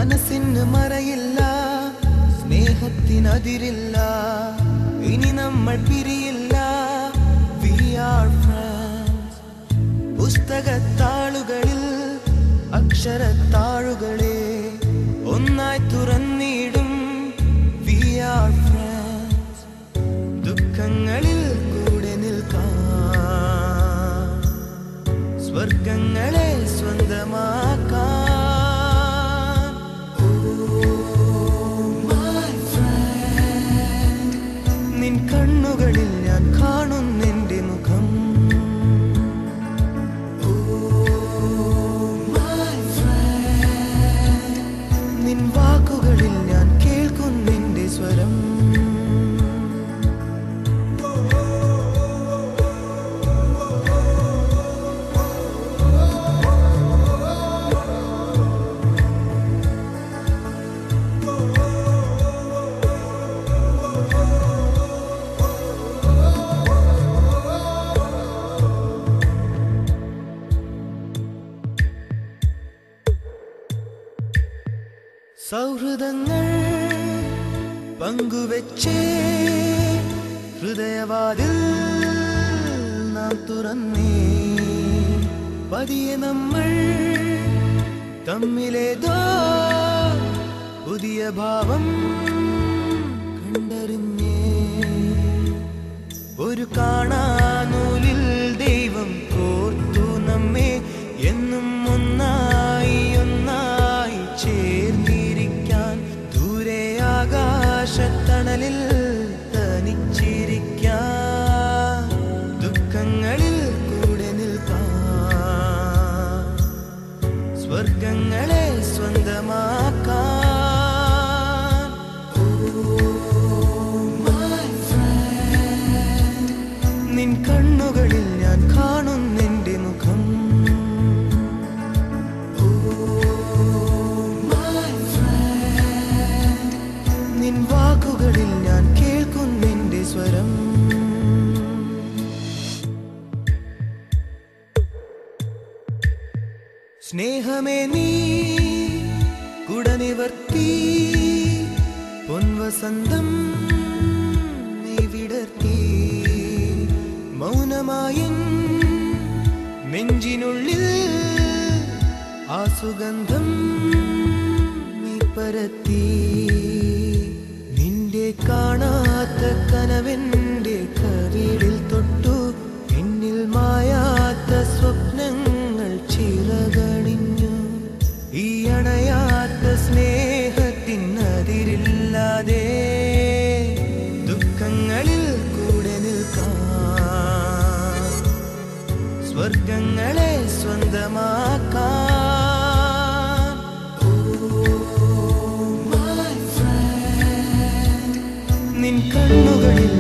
മനസ്സിന് മറയില്ല, സ്നേഹത്തിനതിരില്ല, ഇനി നമ്മൾ പിരിയില്ല. We are friends. പുസ്തകത്താളുകളിൽ അക്ഷരത്താളുകളെ ഒന്നായി തുറന്നിടും. We are friends. ദുഃഖങ്ങളിൽ കൂടെ നിൽക്കാം, സ്വർഗങ്ങളെ സ്വന്തമാക്കാം. നിൻ കണ്ണുകളിൽ ഞാൻ കാണുന്നെന്റെ മുഖം. നിൻ വാക്കുകളിൽ ഞാൻ കേൾക്കുന്നെന്റെ സ്വരം. സൗഹൃദങ്ങൾ പങ്കുവെച്ചേ ഹൃദയവാതിൽ നാം തുറന്നേ. പതിയെ നമ്മൾ തമ്മിലേതോ പുതിയ ഭാവം കണ്ടറിഞ്ഞേ. ഒരു കാണാനൂലിൽ ദൈവം കോർത്തു നമ്മെ, എന്നും ഒന്നായി ഒന്നായി ചേർന്നിരിക്കാൻ. ദൂരെ ആകാശത്തണലിൽ തനിച്ചിരിക്കാൻ, ദുഃഖങ്ങളിൽ കൂടെ നിൽക്കാൻ, സ്വർഗങ്ങളെ സ്വന്തമാക്കാൻ. നിൻ കണ്ണുകളിൽ ഞാൻ കാണുന്നെന്റെ മുഖം. നിൻ വാക്കുകളിൽ ഞാൻ കേൾക്കുന്നെന്റെ സ്വരം. സ്നേഹമേ നീ കുടനിവർത്തി, പൊൻവസന്തം നീ വിടർത്തി. മൗനമായി നെഞ്ചിനുള്ളിൽ ആ സുഗന്ധം നീ പരത്തി. നിന്റെ കാണാത്ത കനവെന്റെ കവിളിൽ തൊട്ടു. എന്നിൽ മായാത്ത സ്വപ്നങ്ങൾ ചിറകണിഞ്ഞു. ഈ അണയാത്ത സ്നേഹത്തിനതിരില്ലാതെ ദുഃഖങ്ങളിൽ കൂടെ നിൽക്കാം, സ്വർഗങ്ങളെ സ്വന്തമാക്കാം. നിൻ കണ്ണുകളിൽ